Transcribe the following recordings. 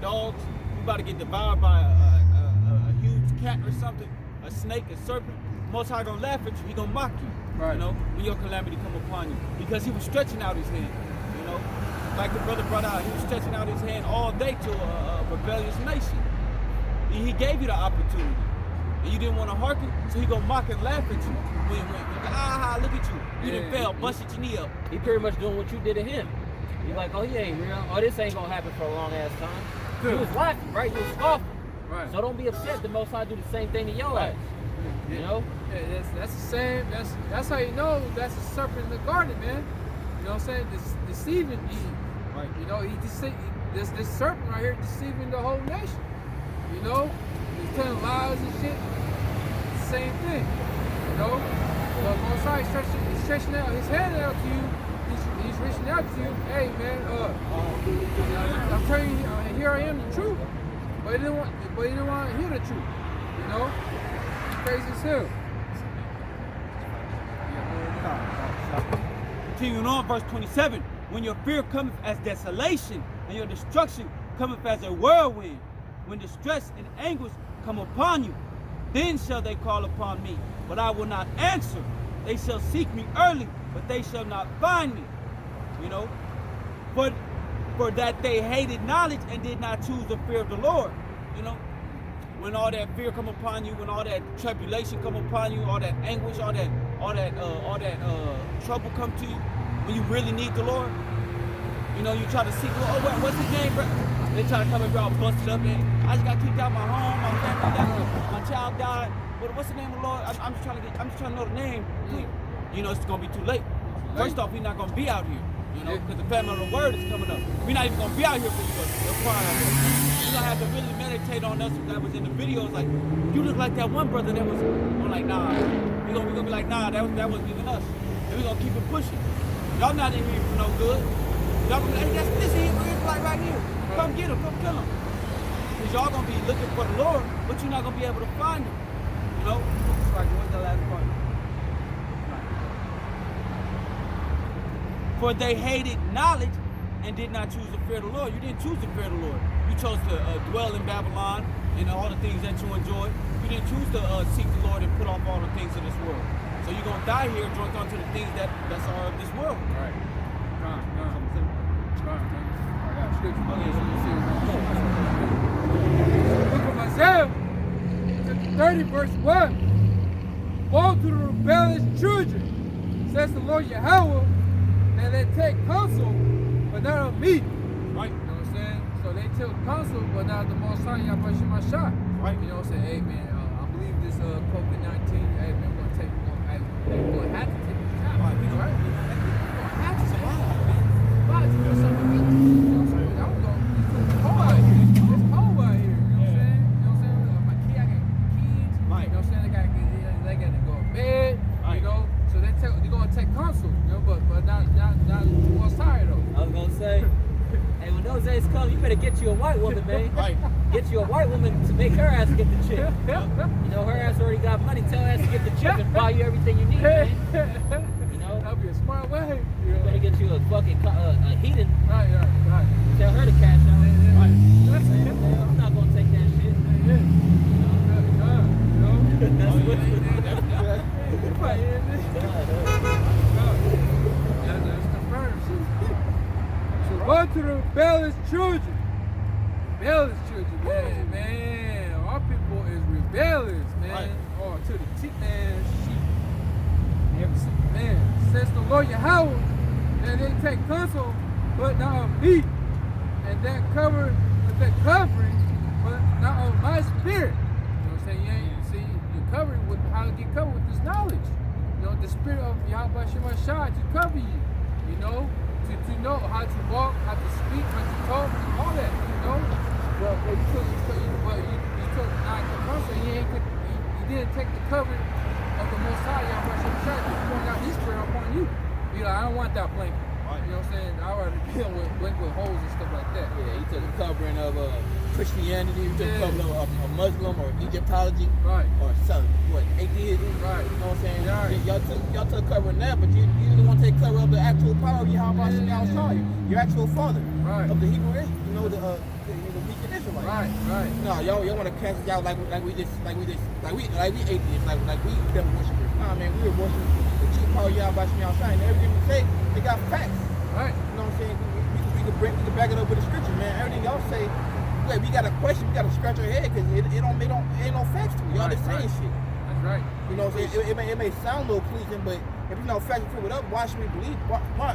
dogs. You about to get devoured by a huge cat or something, a snake, a serpent. Most High gonna laugh at you. He gonna mock you. Right. You know, when your calamity come upon you, because he was stretching out his hand. You know, like the brother brought out, he was stretching out his hand all day to a rebellious nation. He gave you the opportunity, and you didn't want to hearken, so he gonna mock and laugh at you. Look at you. You done fell, busted your knee up. He pretty much doing what you did to him. He's like, oh, he ain't real. Oh, this ain't gonna happen for a long ass time. You was laughing, right? You was scoffing. Right. So don't be upset. The Most High do the same thing to your ass. You know? Yeah, that's the same. That's how you know that's a serpent in the garden, man. You know what I'm saying? Deceiving Eve. Right. You know, this serpent right here deceiving the whole nation. You know, he's telling lies and shit. Same thing. You know, but Most High he's stretching out his hand out to you. He's reaching out to you. Hey, man, I'm telling you, here I am, the truth. But he didn't want to hear the truth. You know, it's crazy as hell. Continuing on, verse 27. When your fear cometh as desolation, and your destruction cometh as a whirlwind, when distress and anguish come upon you, then shall they call upon me, but I will not answer. They shall seek me early, but they shall not find me. You know, for that they hated knowledge and did not choose the fear of the Lord. You know, when all that fear come upon you, when all that tribulation come upon you, all that anguish, all that trouble come to you, when you really need the Lord, you know, you try to seek, what's his name, bro? They try to come and all busted up and I just got kicked out of my home, my family died, my child died. But what's the name of the Lord? I'm just trying to know the name. You know, it's gonna be too late. First off, we're not gonna be out here. You know, because the family of the word is coming up. We're not even gonna be out here for you to cry out. You're gonna have to really meditate on us. That was in the videos. Like, you look like that one brother that was. I'm like, nah. We're gonna be like, nah. That wasn't even us. And we're gonna keep it pushing. Y'all not in here for no good. Y'all gonna be like, hey, that's this here, like right here. Come get him. Come kill him. Because y'all gonna be looking for the Lord, but you're not gonna be able to find him. You know. It's like, what's the last part? For they hated knowledge and did not choose the fear of the Lord. You didn't choose the fear of the Lord. You chose to dwell in Babylon and all the things that you enjoy. You didn't choose to seek the Lord and put off all the things of this world. So you're going to die here drunk onto the things that are of this world. Right. Book of Isaiah, chapter 30, verse 1. Woe to the rebellious children, says the Lord Yahawah, and they take counsel, but not of me. Right. You know what I'm saying? So they took counsel, but not the Most High YAHAWASHI. Right. You know what I'm saying? Hey, man, I believe this COVID-19, hey, man, we're going to have to take a shot. Right. We're going to have to survive, man. Survive to do something. You know what I'm saying? I don't know. It's cold out here. It's cold out here. You know what I'm saying? You know what I'm saying? My kid, I got kids. Right. You know what I'm saying? They got to go to bed. Right. You know? So they're going to take counsel, you know, but not what's tired though. I was gonna say, hey, when those days come, you better get you a white woman, man. Right. Get you a white woman to make her ass get the chick. You know, her ass already got money. Tell her ass to get the chick and buy you everything you need, man. You know, that'd be a smart way. You better get you a fucking a heathen. Right. Tell her to cash out. Right. That's it. I'm not gonna take that shit. You know. That's what. So woe to the rebellious children. Rebellious children, man. Our people is rebellious, man. Right. Oh, to the teeth, man. Man, says the Lord Yahawah, and they take counsel, but not of me, and that covering, but not of my spirit. You know what I'm saying? You're covered with how to get covered with this knowledge. You know, the spirit of YAHAWASHI to cover you. You know, to know how to walk, how to speak, how to talk, all that. You know, but you took not the counsel. You didn't take the cover of the Most High YAHAWASHI. You pouring out His spirit upon you. You know, I don't want that blanket. You know what I'm saying? I'd rather deal with holes and stuff like that. Yeah, he took the covering of Christianity, he took the covering of Muslim or Egyptology. Right. Or some, atheism. Right. You know what I'm saying? Right. Y'all took covering that, but you didn't want to take cover of the actual power of YAHAWASHI, your actual father. Right. Of the Hebrew race. You know, the weak and Israelites. Right. No, y'all want to cast us out like we atheists, like we devil worshipers. Nah, man, we were worshiping the chief power YAHAWASHI Thawadah, and everything we say, they got facts. Right. You know what I'm saying? We can back it up with the scripture, man. Everything y'all say, like, we got a question, we got to scratch our head because it ain't no facts to it. Y'all just saying shit. That's right. You know what I'm saying? It may sound a little pleasing, but if you know facts prove it up, why should we believe? Why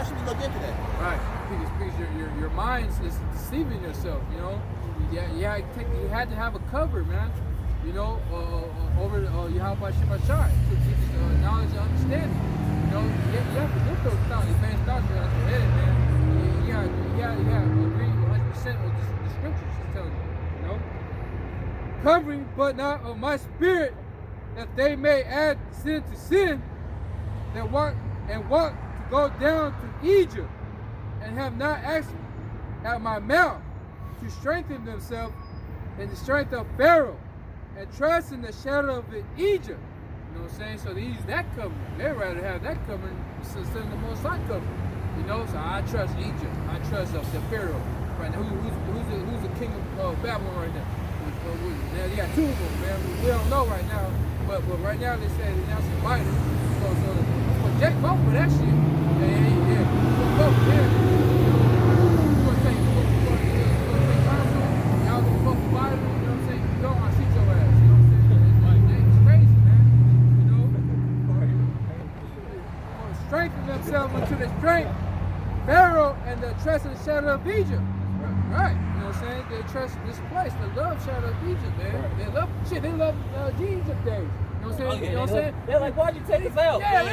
should we look into that? Right. Because your mind is deceiving yourself. You know. You had to have a cover, man. You know, over YAHAWASHI Thawadah to teach knowledge and understanding. You know, you have to look those thoughts, advanced thoughts out your head, man. You gotta agree 100% with the scriptures is telling you. You know, covering, but not of my spirit, that they may add sin to sin, that want to go down to Egypt, and have not asked at my mouth to strengthen themselves in the strength of Pharaoh, and trust in the shadow of Egypt. You know what I'm saying? So they use that covering. They'd rather have that covering instead of the Most High covering. You know, so I trust Egypt. I trust the Pharaoh. Right now, who's the king of Babylon right now? They got two of them, man. We don't know right now, but right now they say they announced Biden. So Jack vote for that shit. Yeah. Vote for him. You gonna take counsel? Y'all gonna vote for Biden? You know what I'm saying? You don't want to shoot your ass. You know what I'm saying? It's crazy, man. You know, strengthen themselves into the strength, Pharaoh, and the trust in the shadow of Egypt. Right. You know what I'm saying? They trust this place. They love shadow of Egypt, man. Right. They love Egypt days. You know what I'm saying? Okay, you know what I'm saying? They're like, why'd you take us out? Yeah,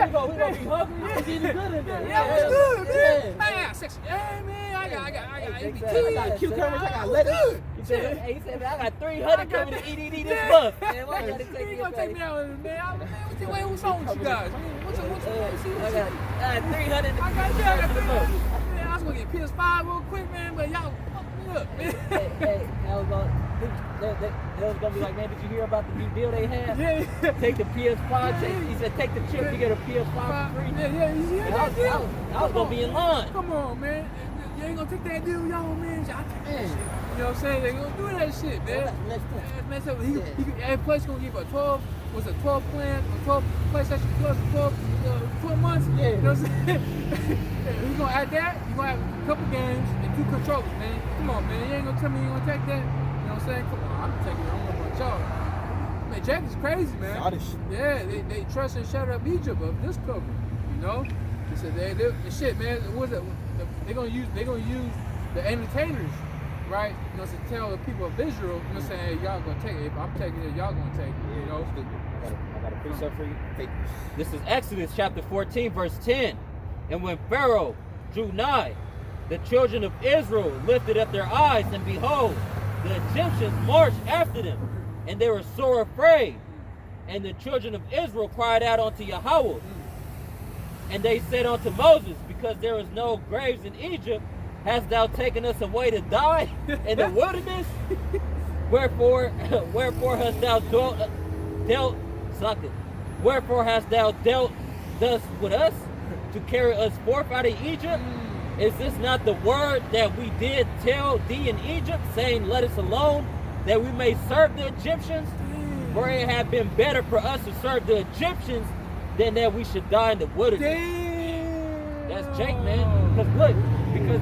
we gonna be hungry. It's eating good in there. Yeah, it's good, man. I got sex. Yeah, man. I got ABT. I got cucumbers. I got lettuce. He said, I got 300 coming to eat this month. Man, why you gotta You take ain't gonna take me out, man. What's wrong with you guys? I got 300. I got 300. Man, I was gonna get PS5 real quick, man, but y'all fucked me up, man. Hey, they was gonna be like, man, did you hear about the new deal they had? Yeah. Take the PS5. He said, take the chip, you get a PS5 for free. Yeah, you hear that deal? I was gonna be in line. Come on, man. You ain't gonna take that deal, y'all, man. Y'all take that shit. You know what I'm saying? They gonna do that shit, man. That's up. Every place gonna give a 12 plan, or 12 PlayStation Plus, 12 months. Yeah. You know what I'm saying? You gonna add that? You gonna have a couple games and 2 controllers, man. Come on, man. You ain't gonna tell me you gonna take that. You know what I'm saying? Come on, I'm taking it. I don't know about y'all. Man, Jack is crazy, man. Yeah, they trust and shut up Egypt of this cover. You know? They said the shit, man. What's it? They're gonna use the entertainers, right? You know, to tell the people of Israel, you know, saying, hey, y'all gonna take it. If I'm taking it, y'all gonna take it. You know? I got a precept for you. This is Exodus chapter 14, verse 10. And when Pharaoh drew nigh, the children of Israel lifted up their eyes, and behold, the Egyptians marched after them, and they were sore afraid. And the children of Israel cried out unto Yahweh. And they said unto Moses, because there is no graves in Egypt, hast thou taken us away to die in the wilderness? Wherefore hast thou Wherefore hast thou dealt thus with us, to carry us forth out of Egypt? Is this not the word that we did tell thee in Egypt, saying, let us alone, that we may serve the Egyptians? For it had been better for us to serve the Egyptians than that we should die in the wilderness. Damn. That's Jake, man. Because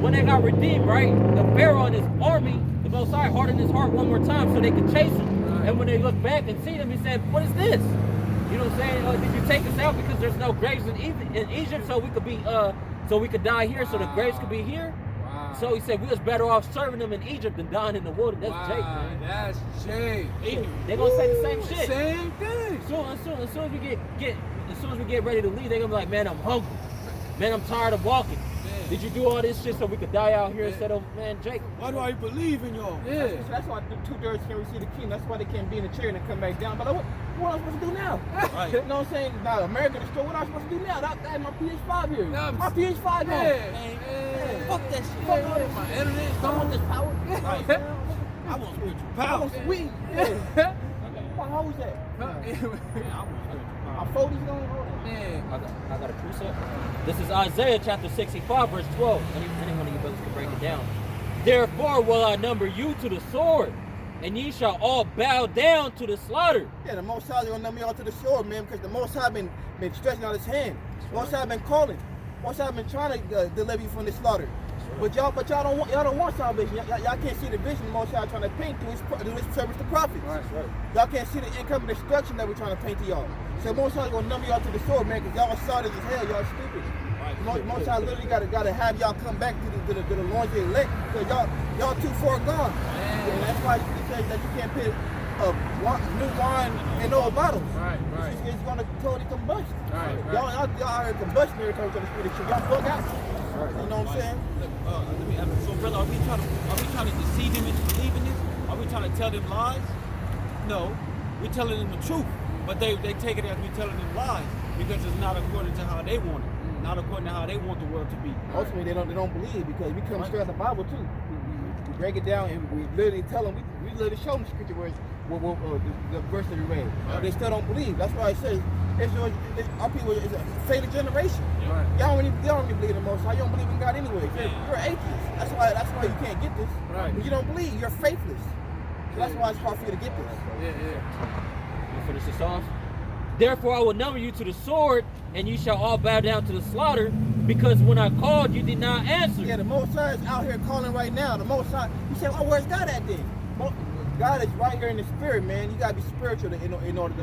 when they got redeemed, right, the Pharaoh and his army, the Most High hardened his heart one more time so they could chase him. And when they looked back and see them, he said, what is this? You know what I'm saying? Did you take us out because there's no graves in Egypt, so we could be so we could die here, so the graves could be here? Wow. So he said we was better off serving them in Egypt than dying in the wilderness. That's Jake, man. That's Jake. They're gonna say the same shit. Same thing. As soon as we get ready to leave, they're gonna be like, man, I'm hungry. Man, I'm tired of walking. Man. Did you do all this shit so we could die out here instead of, man, Jake? Why do I believe in y'all? Yeah. That's why the 2/3 can't receive the king. That's why they can't be in the chair and come back down. But like, what am I supposed to do now? Right. You know what I'm saying? Now, America destroyed. What am I supposed to do now? I had my PS5 here. My PS5 gone. Yeah. Fuck that shit. Fuck all this. My internet. I want this power. Right. I want spiritual I power. want some weed. Yeah. Why How was that? I'm 40 going on. Man, I got a precept. This is Isaiah chapter 65, verse 12. Any one of you brothers can break it down. Therefore will I number you to the sword, and ye shall all bow down to the slaughter. Yeah, the Most High is going to number y'all to the sword, man, because the Most High been stretching out his hand. Most High been calling. Most High been trying to deliver you from the slaughter. But y'all don't want salvation. Y'all can't see the vision the Most High trying to paint through his service to prophets. Right. Y'all can't see the incoming destruction that we're trying to paint to y'all. So Most High gonna number y'all to the sword, man, because y'all solid as hell. Y'all stupid. Most High literally gotta have y'all come back to the loins of the elect, because y'all too far gone. And that's why it says that you can't put new wine in old bottles. Right. It's gonna totally combust. Right. Y'all out here combusting every time to the spirit. Y'all bug out. You know what I'm saying? Let me ask you, so brother, are we trying to deceive them into believing this? Are we trying to tell them lies? No, we're telling them the truth, but they take it as we telling them lies because it's not according to how they want it, not according to how they want the world to be. Ultimately, they don't believe, because we come straight out the Bible too. We break it down and we literally tell them. We literally show them the scripture where the verse that we read. They still don't believe. That's why it says our people is a faded generation. Right. Y'all don't even believe in the Most High. You don't believe in God anyway. You're an atheist. That's why you can't get this. Right. Because you don't believe. You're faithless. So that's why it's hard for you to get this. Yeah. You finish this off. Therefore I will number you to the sword, and you shall all bow down to the slaughter, because when I called you did not answer. Yeah, the Most High is out here calling right now. The Most High. You say, oh, where's God at then? God is right here in the spirit, man. You gotta be spiritual in order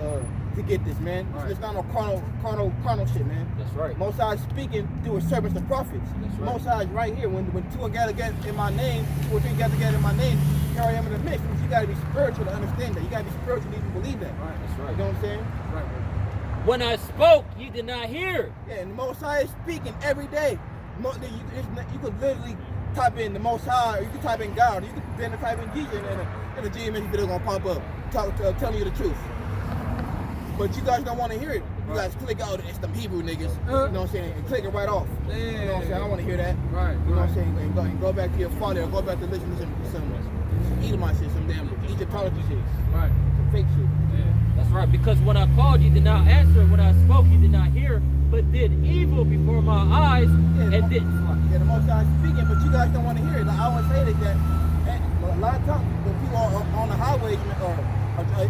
to get this, man. Right. It's not no carnal shit, man. That's right. Most High is speaking through his servants and prophets. That's right. Most High is right here. When two are gathered in my name, two or three gather together in my name, here I am in the midst. But you gotta be spiritual to understand that. You gotta be spiritual to even believe that. Right. That's right. You know what I'm saying? Right. When I spoke, you did not hear. Yeah, and the Most High is speaking every day. You could literally type in the Most High, or you can type in God, or you can then type in Jesus, and the GMS video gonna pop up, telling you the truth. But you guys don't want to hear it. You guys click out, it's them Hebrew niggas. You know what I'm saying? And click it right off. Yeah. You know what I'm saying? I don't want to hear that. Right. You know what I'm saying? And go back to your father, or go back to listening to some Edomite shit, some damn Egyptology shit, Right. some fake shit. Yeah. That's right, because when I called, you did not answer. When I spoke, you did not hear, but did evil before my eyes, and did. Yeah, the Most High is speaking, but you guys don't want to hear it. Like I always say that a lot of times when people are on the highways or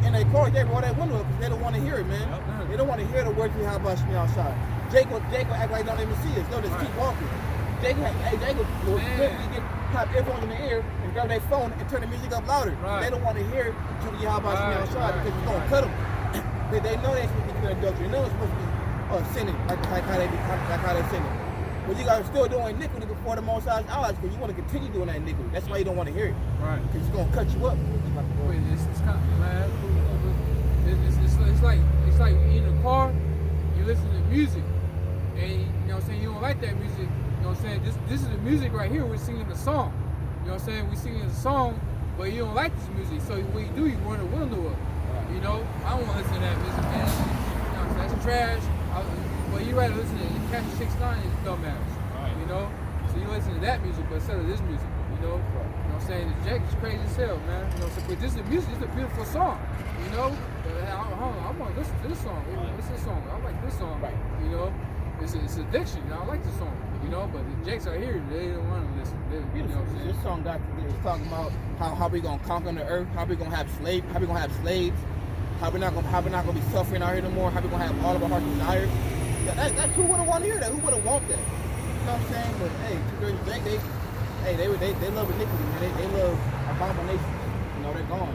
in their cars, they roll that window up because they don't want to hear it, man. Yep. They don't want to hear the words of YAHAWASHI outside. Jake will act like they don't even see us. They'll just keep walking. Jake will literally pop earphones in the ear and grab their phone and turn the music up louder. Right. They don't want to hear to the YAHAWASHI outside because it's going to cut them. They know they're supposed to be doing adultery. They know they're supposed to be sinning like how they're sinning. But you guys are still doing iniquity before the Most High's eyes because you want to continue doing that iniquity. That's why you don't want to hear it. Right. Because it's going to cut you up. Wait, it's kind of, man. It's like you in the car, you listen to music, and you know what I'm saying, you don't like that music. You know what I'm saying? This is the music right here. We're singing the song. You know what I'm saying? We're singing the song, but you don't like this music. So what you do, you run the window up. You know, I don't want to listen to that music, man. You know what I'm saying? That's trash. But you rather listen to Catch 6ix9ine is dumbass. Right. You know? So you listen to that music, but instead of this music, you know? You know what I'm saying? The Jack is crazy as hell, man. You know, so, but this is music, it's a beautiful song. You know? I want to listen to this song. What's this song? I like this song. Right. You know? It's addiction. I like this song. You know, but the Jakes are here, they don't want to listen. You know what I'm saying? This song is talking about how we gonna conquer the earth, how we gonna have slaves, how we not gonna be suffering out here no more, how we gonna have all of our heart's desires. Yeah, that's who wouldn't want to hear that? Who wouldn't want that? You know what I'm saying? But hey, they love iniquity, man. They love abominations. You know, they're gone.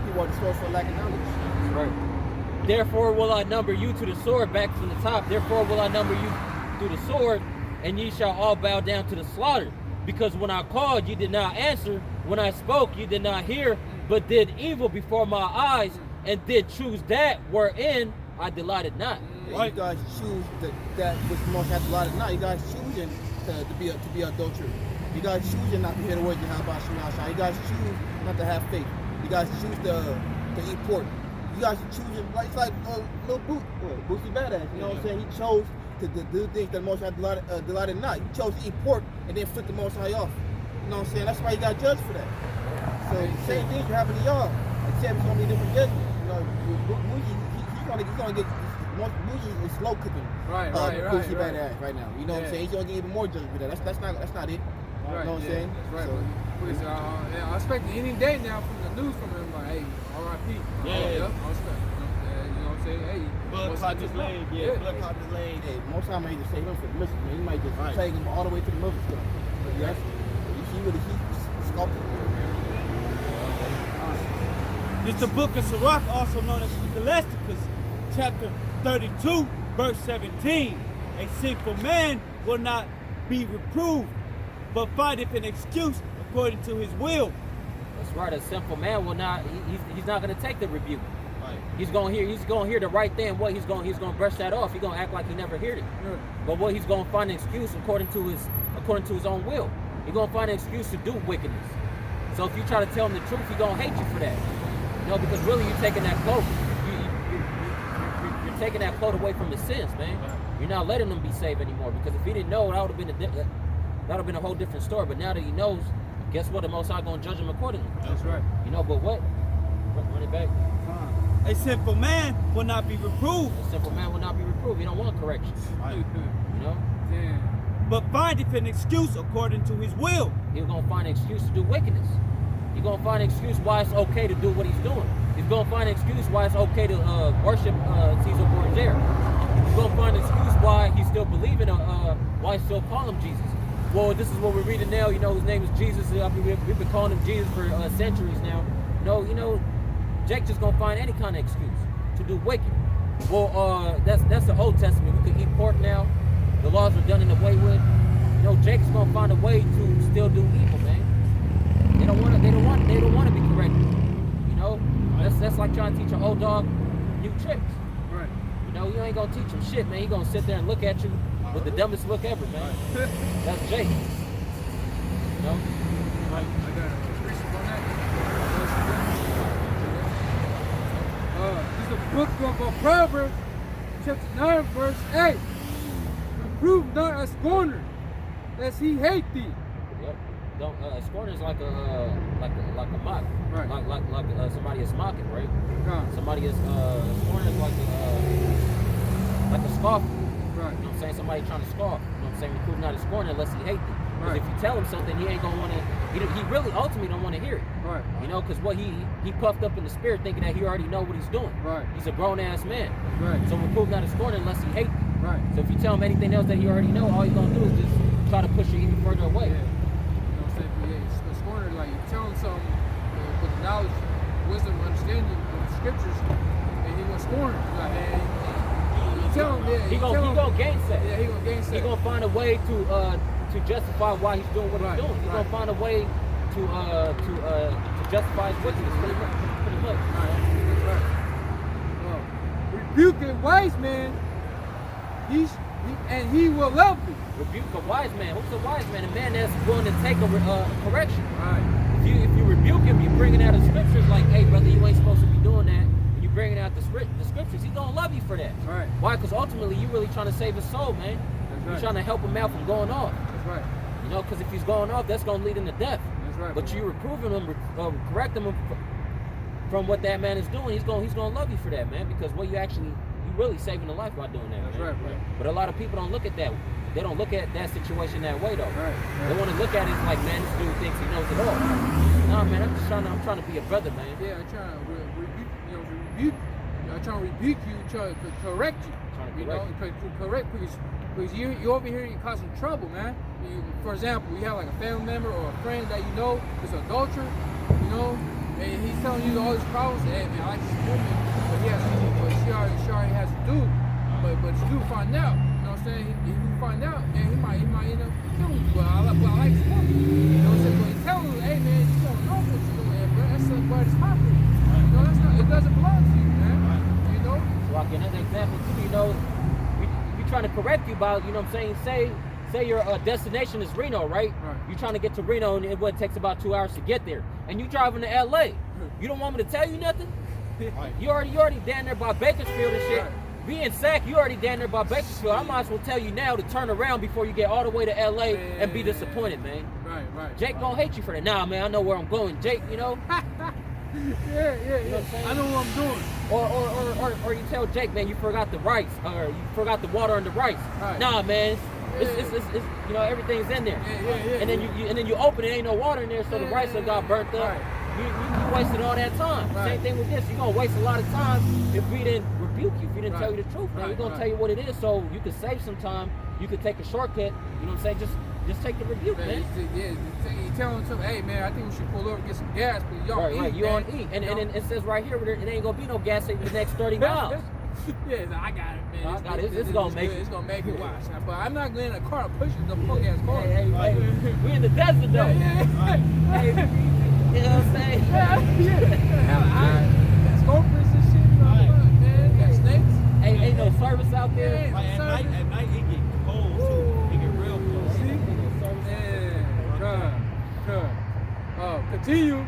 People are destroyed for lack of knowledge. That's right. Therefore will I number you to the sword, back from the top. Therefore will I number you to the sword, and ye shall all bow down to the slaughter. Because when I called, you did not answer. When I spoke, you did not hear, but did evil before my eyes, and did choose that wherein I delighted not. Right. You guys choose that which the Most High delighted not. You guys choosing to be adulterous. You guys choosing not to hear the words of YAHAWASHI. You guys choose not to have faith. You guys choose to eat pork. You guys are choosing, it's like little Boosie Badass. You know what I'm saying? He chose to do things that the Most High delighted not. You chose to eat pork and then flip the Most High off. You know what I'm saying? That's why you got judged for that. So same things will happen to y'all. Except it's gonna be different judgment. he's gonna get Bougie is slow cooking. Right. Pussy badass right now. You know what I'm saying? He's gonna get even more judgment with that. That's not it. Right. You know what I'm saying? That's right. So, Please, I expect any day now from the news from him, like, hey, R.I.P. Yeah. I expect. You know what I'm saying? Hey, Blood clot his leg. Yeah, blood clot his leg. hey, most time he just save him for the missiles, man. He might just take him all the way to the missiles stuff. But yes, he sculpted. It's the book of Sirach, also known as Ecclesiasticus, chapter 32, verse 17. A sinful man will not be reproved, but findeth an excuse according to his will. That's right. A sinful man will not. He's not going to take the rebuke. Right. He's going to hear the right thing. What he's going to brush that off. He's going to act like he never heard it. Yeah. But what he's going to find an excuse according to his own will. He's going to find an excuse to do wickedness. So if you try to tell him the truth, he's going to hate you for that. You know, because really you're taking that cloak. You're taking that cloak away from his sins, man. Right. You're not letting him be saved anymore. Because if he didn't know, that would have been a whole different story. But now that he knows, guess what? The Most High going to judge him accordingly. That's right. You know, but what? Run it back. A sinful man will not be reproved, A simple man will not be reproved. He don't want correction. You know? Damn. but findeth an excuse according to his will. He's going to find an excuse to do wickedness. He's going to find an excuse why it's okay to do what he's doing. He's going to find an excuse why it's okay to worship Caesar Borgia. He's going to find an excuse why he's still believing, why he still call him Jesus. Well, this is what we're reading now. You know, his name is Jesus. We've been calling him Jesus for centuries now. No, you know, Jake just going to find any kind of excuse to do wicked. Well, that's the Old Testament. We can eat pork now. The laws are done and away with. You know, Jake's going to find a way to still do evil, man. They don't want to be corrected. You know, that's like trying to teach an old dog new tricks. Right. You know, you ain't gonna teach him shit, man. He gonna sit there and look at you with the dumbest look ever, man. That's Jake. You know? I got a precept on that. This is the book of Proverbs, chapter 9, verse 8. Reprove not a scorner, lest he hate thee. Yep. Don't scorner is like a mock. Right. Like somebody is mocking, right? Somebody is scorner is like a scoffer. Right. You know what I'm saying? Somebody trying to scoff. You know what I'm saying? Reprove not a scorner unless he hate thee. Because Right. if you tell him something, he ain't gonna want to. He really ultimately don't want to hear it. Right. You know, because what he puffed up in the spirit, thinking that he already know what he's doing. Right. He's a grown ass man. Right. So reprove not a scorner unless he hate thee. Right. So if you tell him anything else that he already know, all he's gonna do is just try to push you even further away. Yeah. You know what I'm saying? Yeah, it's scorner, like you tell him something with the knowledge, wisdom, understanding of the scriptures, and he gonna scorn it. Like, man, you tell him, yeah, He gonna gainsay. Yeah, he gonna gainsay. He gonna find a way to justify why he's doing what Right, he's doing. He's right. gonna find a way to justify his wickedness, pretty much. That's right. Rebuke a wise man, and he will love thee. Rebuke a wise man. Who's a wise man? A man that's willing to take a correction. Right. If you rebuke him, you're bringing out the scriptures like, hey, brother, you ain't supposed to be doing that. And you're bringing out the scriptures. He's gonna love you for that. Right. Why? Because ultimately, you're really trying to save his soul, man. That's You're right. trying to help him out from going off. That's right. You know, because if he's going off, that's gonna lead him to death. That's right. But you reproving him, correcting him from what that man is doing, he's gonna love you for that, man. Because you really saving a life by doing that. That's man. right. But a lot of people don't look at that. They don't look at that situation that way, though. Right. They want to look at it like, man, this dude thinks he knows it all. Nah, man, I'm trying to be a brother, man. Yeah, I'm trying to rebuke. I'm trying to rebuke you, trying to correct you. Trying to You correct know, correct because you're over here, you're causing trouble, man. For example, you have like a family member or a friend that you know is an adulterer, you know, and he's telling you all these problems. Hey, man, I like this woman, but she already has a dude. But you do find out, you know what I'm saying? If you find out, man, he might end up killing you. But I like this woman, you know what I'm saying? But you tell him, hey, man, you don't know what you're doing, bro. That's where it's happening. You know, it doesn't belong to you, man. You know. So like another example too, you know, we trying to correct you about, you know what I'm saying? Say your destination is Reno, right? Right. You're trying to get to Reno and it takes about 2 hours to get there. And you driving to LA. You don't want me to tell you nothing? Right. You already down there by Bakersfield and shit. Right. Being Sac, you already down there by Bakersfield. I might as well tell you now to turn around before you get all the way to LA and be disappointed, man. Right. Jake gonna hate you for that. Nah, man, I know where I'm going. Jake, you know, Yeah. You know what I'm saying? I know what I'm doing. Or you tell Jake, man, you forgot the rice, or you forgot the water on the rice. Right. Nah, man, it's you know, everything's in there. Yeah. And then you open it, ain't no water in there, so the rice done got burnt up. Right. You wasted all that time. Right. Same thing with this. You're gonna waste a lot of time if we didn't rebuke you, if we didn't tell you the truth. Man, we're gonna tell you what it is, so you could save some time. You could take a shortcut. You know what I'm saying? Just take the rebuke, man. You tell them, hey man, I think we should pull over and get some gas, but y'all eat. Right, you on E. And it says right here, it ain't gonna be no gas in the next 30 miles. Yeah, I got it, man. I got it. It's gonna make it. It's gonna make it watch. But I'm not going in a car pushing the fuck ass car. Hey, we in the desert though. Yeah. Hey, you know what I'm saying? Scorpions and shit, man. Got snakes. Ain't no service out there. Yeah. Like, at night it get cold too. It get real cold. See? Continue.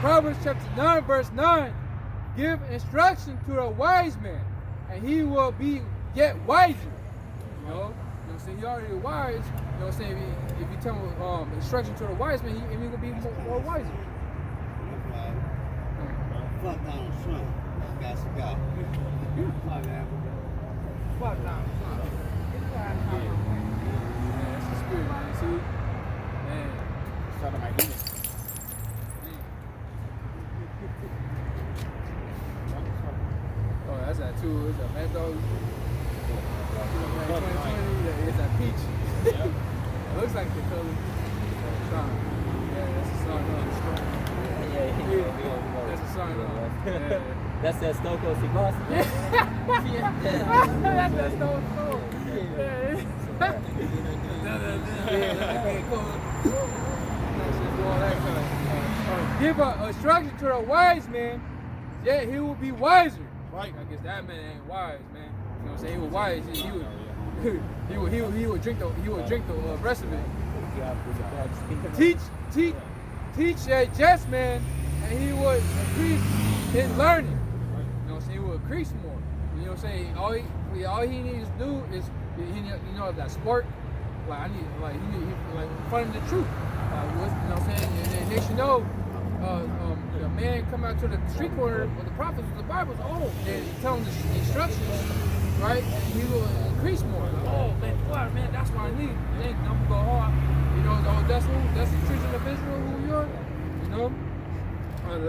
Proverbs chapter 9, verse 9. Give instruction to a wise man, and he will be yet wiser. You know what I'm saying? He already wise. You know what I'm saying? If you tell him instruction to the wise man, he will be more wiser. Fuck Donald Trump. Got to go. Fuck Donald Trump. That's the spirit, man. See? Man. Shout out my demon. Oh, that's that too. It's a Mad Dog. 2020. It's a peach. It looks like the color. Yeah, that's a sign. That's a sign. That's that Stone Cold Steve Austin. That's that Stone Cold. Give a instruction to a wise man, yet he will be wiser. Right. I guess that man ain't wise, man. You know what I'm saying? He was wise. He would drink the rest of it. Teach a just man, and he would increase his learning. You know what I'm saying? He will increase more. You know what I'm saying? All he needs to do is, you know, that sport. Like he need finding the truth. You know what I'm saying? And they should know. The man come out to the street corner with the prophets with the Bibles. Oh, and tell him the instructions, right? And he will increase more. Like, oh man, that's what I need. I'm gonna go hard. You know, that's the children of Israel who you are. You know.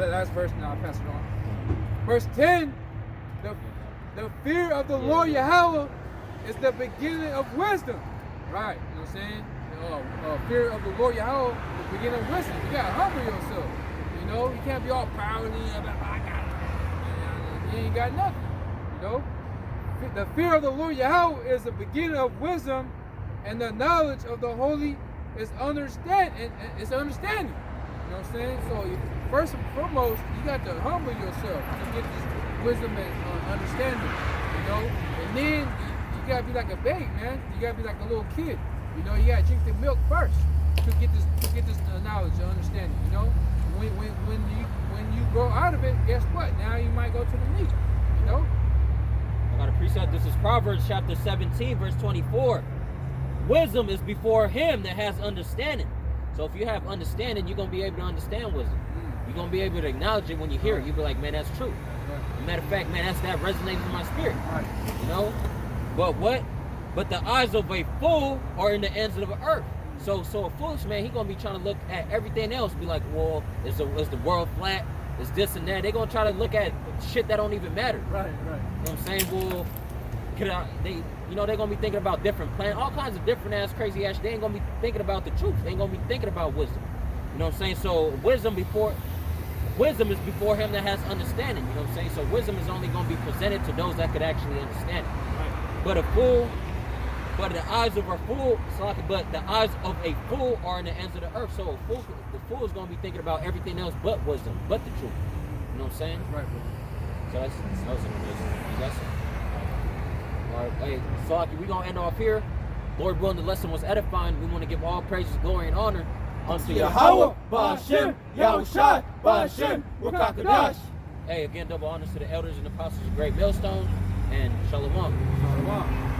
Last verse. Now I'll pass it on. Verse 10. The fear of the Lord Yahawah is the beginning of wisdom. Right. You know what I'm saying? Fear of the Lord Yahawah is the beginning of wisdom. You gotta humble yourself. You know, you can't be all proud and I got it. You ain't got nothing. You know? The fear of the Lord Yahawah is the beginning of wisdom, and the knowledge of the holy is understanding. It's understanding. You know what I'm saying? So first and foremost, you got to humble yourself to get this wisdom and understanding. You know? And then you gotta be like a babe, man. You gotta be like a little kid. You know, you gotta drink the milk first to get this knowledge and understanding. You know? When you grow out of it, guess what? Now you might go to the meat. You know? I got a precept. This is Proverbs chapter 17, verse 24. Wisdom is before him that has understanding. So if you have understanding, you're gonna be able to understand wisdom. You're gonna be able to acknowledge it when you hear it. You'll be like, man, that's true. Matter of fact, man, that resonates with my spirit. You know? But the eyes of a fool are in the ends of the earth. So a foolish man, he gonna be trying to look at everything else, be like, well, is the world flat? Is this and that? They gonna try to look at shit that don't even matter. Right. You know what I'm saying? Well, they're gonna be thinking about different plans, all kinds of different ass, crazy ass. They ain't gonna be thinking about the truth. They ain't gonna be thinking about wisdom. You know what I'm saying? So wisdom is before him that has understanding. You know what I'm saying? So wisdom is only gonna be presented to those that could actually understand it. But the eyes of a fool are in the ends of the earth. So the fool is gonna be thinking about everything else but wisdom, but the truth. You know what I'm saying? Right. So that was an amazing lesson. All right, hey, Salaki, we're gonna end off here. Lord willing, the lesson was edifying. We want to give all praises, glory, and honor unto Yahawah, bahasham, Yahawashi, bahasham, Rakakadash. Hey, again, double honors to the elders and apostles of Great Millstone, and Shalom. Shalom.